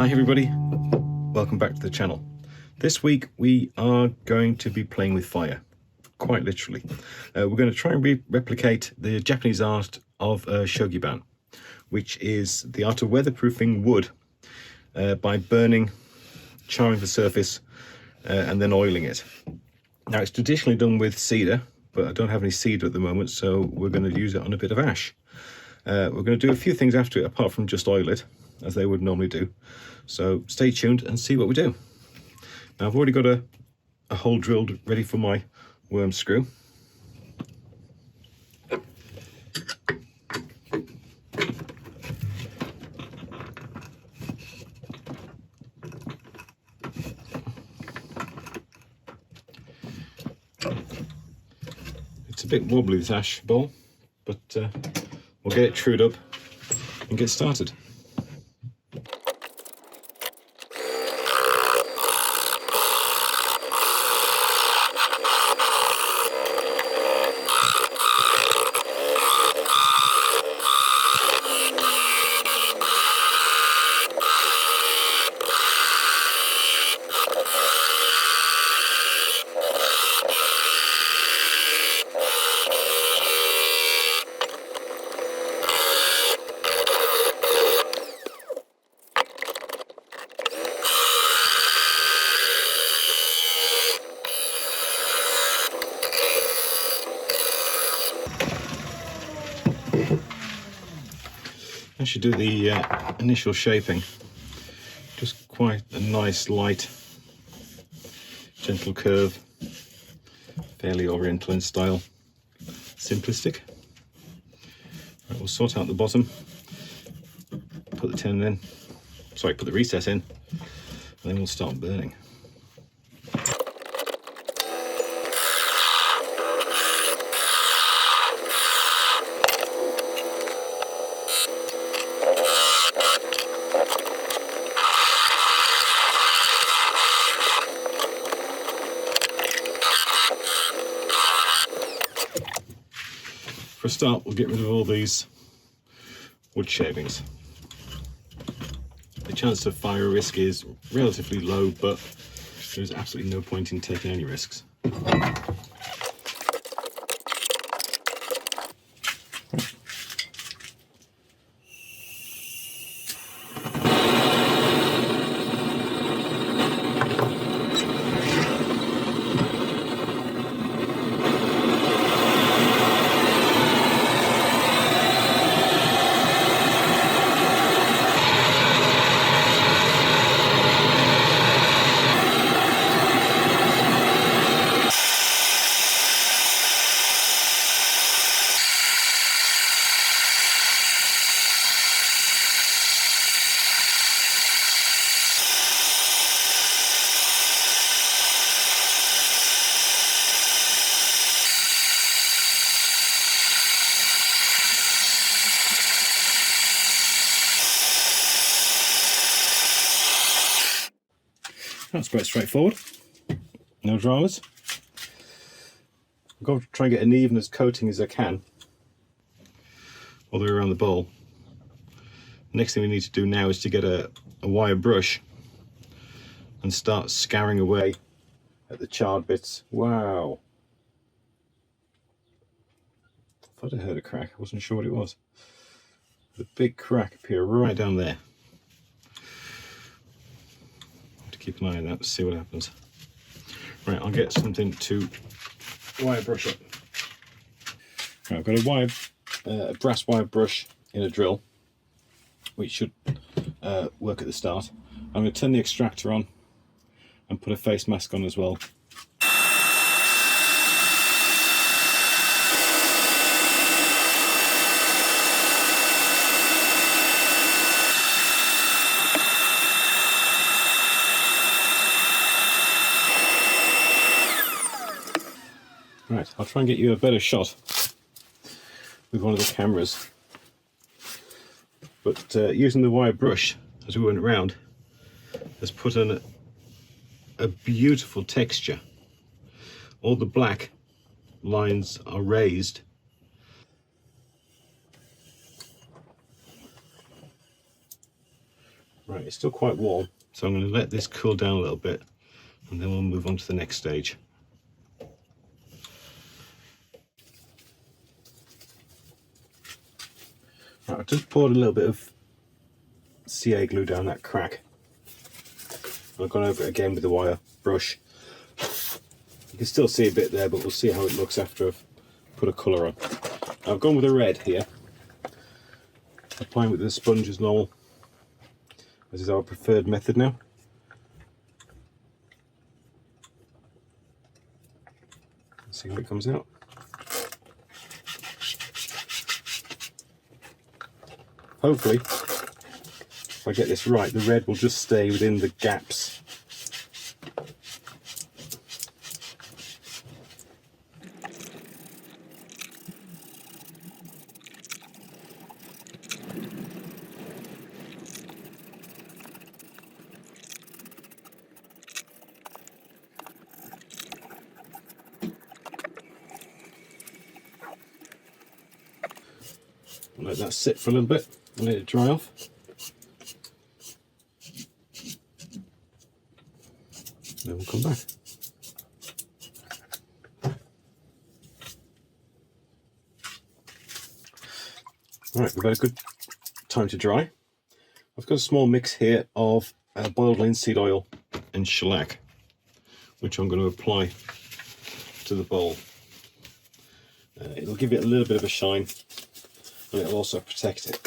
Hi everybody, welcome back to the channel. This week we are going to be playing with fire, quite literally. We're going to try and replicate the Japanese art of shousugiban, which is the art of weatherproofing wood by burning, charring the surface and then oiling it. Now it's traditionally done with cedar, but I don't have any cedar at the moment, so we're going to use it on a bit of ash. We're going to do a few things after it apart from just oil it, as they would normally do. So stay tuned and see what we do. Now I've already got a hole drilled ready for my worm screw. It's a bit wobbly, this ash bowl, but we'll get it trued up and get started. I should do the initial shaping. Just quite a nice, light, gentle curve, fairly oriental in style, simplistic. Right, we'll sort out the bottom, put the tenon in, sorry, put the recess in, and then we'll start burning. For a start, we'll get rid of all these wood shavings. The chance of fire risk is relatively low, but there's absolutely no point in taking any risks. That's quite straightforward, no dramas. I'm going to try and get an even as coating as I can all the way around the bowl. Next thing we need to do now is to get a wire brush and start scouring away at the charred bits. Wow! I thought I heard a crack, I wasn't sure what it was. The big crack appeared right down there. Keep an eye on that to see what happens. Right, I'll get something to wire brush up. Right, I've got a brass wire brush in a drill, which should work at the start. I'm going to turn the extractor on and put a face mask on as well. Right, I'll try and get you a better shot with one of the cameras. But using the wire brush as we went around has put in a beautiful texture. All the black lines are raised. Right, it's still quite warm, so I'm going to let this cool down a little bit and then we'll move on to the next stage. Right, I've just poured a little bit of CA glue down that crack. I've gone over it again with the wire brush. You can still see a bit there, but we'll see how it looks after I've put a colour on. I've gone with a red here, applying with the sponge as normal. This is our preferred method now. Let's see how it comes out. Hopefully, if I get this right, the red will just stay within the gaps. Let that sit for a little bit and let it dry off. Then we'll come back. Alright, we've had a good time to dry. I've got a small mix here of boiled linseed oil and shellac, which I'm going to apply to the bowl. It'll give it a little bit of a shine, and it'll also protect it.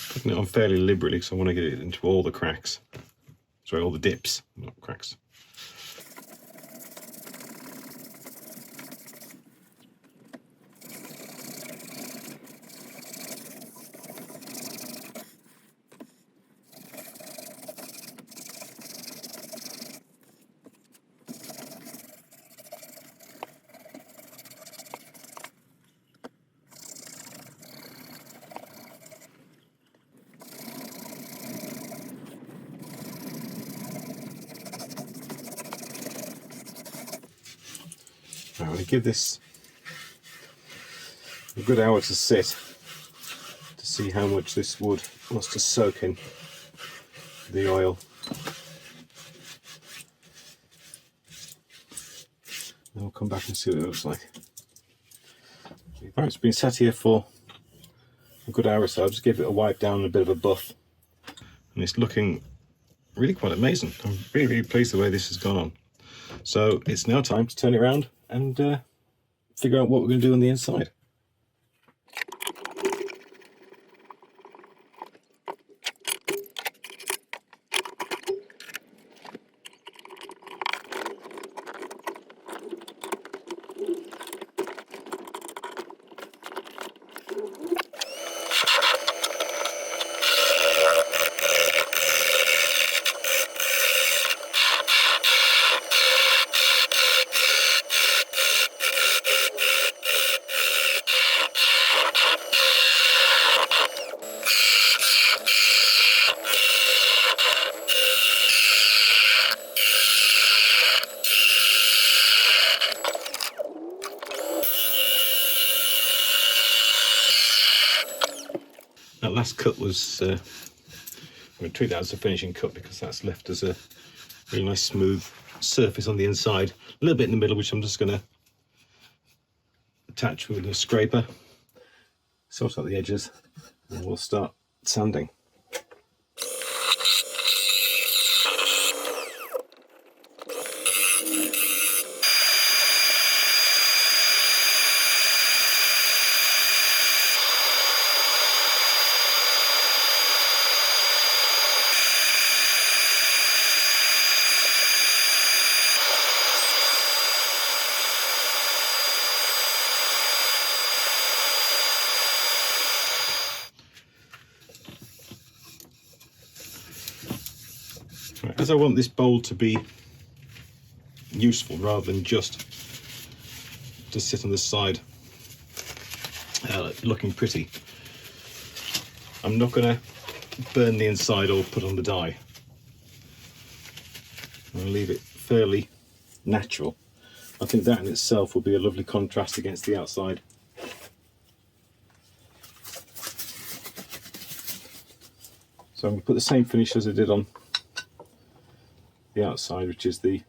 Putting it on fairly liberally because I want to get it into all the cracks. Sorry, all the dips, not cracks. I'm going to give this a good hour to sit to see how much this wood wants to soak in the oil. Then we'll come back and see what it looks like. Right, it's been sat here for a good hour or so. I'll just give it a wipe down and a bit of a buff. And it's looking really quite amazing. I'm really, really pleased the way this has gone on. So it's now time to turn it around and figure out what we're going to do on the inside. That last cut was, I'm going to treat that as a finishing cut because that's left as a really nice smooth surface on the inside. A little bit in the middle, which I'm just going to attach with a scraper, sort out the edges, and we'll start sanding. Right, as I want this bowl to be useful rather than just sit on the side looking pretty, I'm not going to burn the inside or put on the dye. I'm going to leave it fairly natural. I think that in itself will be a lovely contrast against the outside. So I'm going to put the same finish as I did on the outside, which is the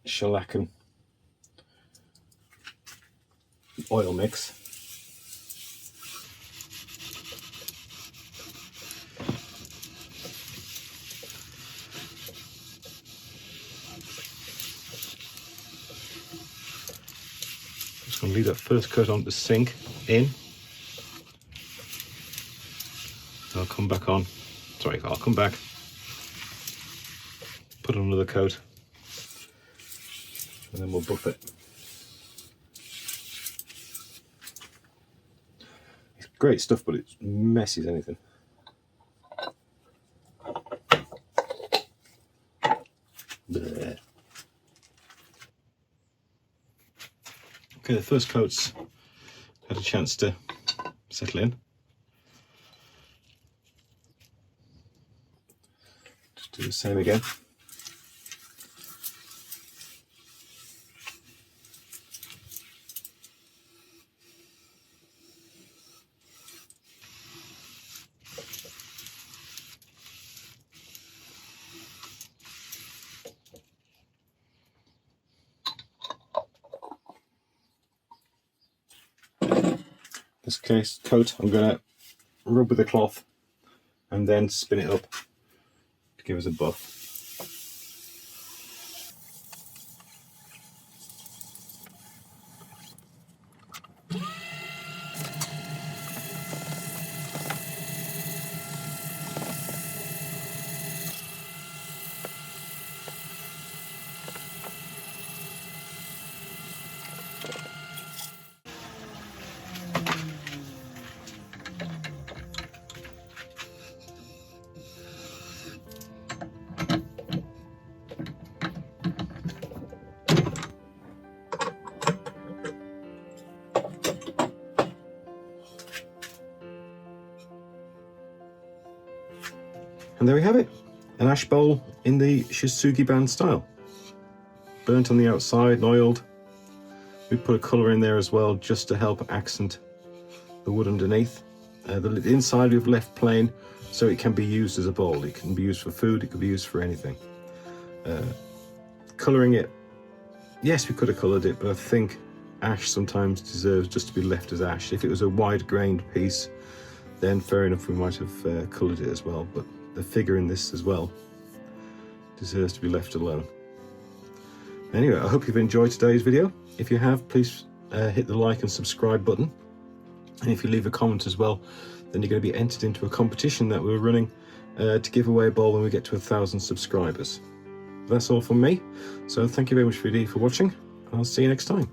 shellac oil mix. Just going to leave that first coat on the sink in. I'll come back on. Sorry, I'll come back, put on another coat, and then we'll buff it. It's great stuff, but it's messy as anything. Blech. Okay, the first coat's had a chance to settle in. Just do the same again. This case coat I'm going to rub with a cloth and then spin it up to give us a buff. And there we have it, an ash bowl in the shousugiban style. Burnt on the outside and oiled. We put a colour in there as well just to help accent the wood underneath. The inside we've left plain so it can be used as a bowl. It can be used for food, it can be used for anything. Colouring it, yes, we could have coloured it, but I think ash sometimes deserves just to be left as ash. If it was a wide grained piece, then fair enough, we might have coloured it as well, but the figure in this as well deserves to be left alone. Anyway, I hope you've enjoyed today's video. If you have, please hit the like and subscribe button. And if you leave a comment as well, then you're going to be entered into a competition that we're running to give away a bowl when we get to 1,000 subscribers. That's all from me. So thank you very much for watching, and I'll see you next time.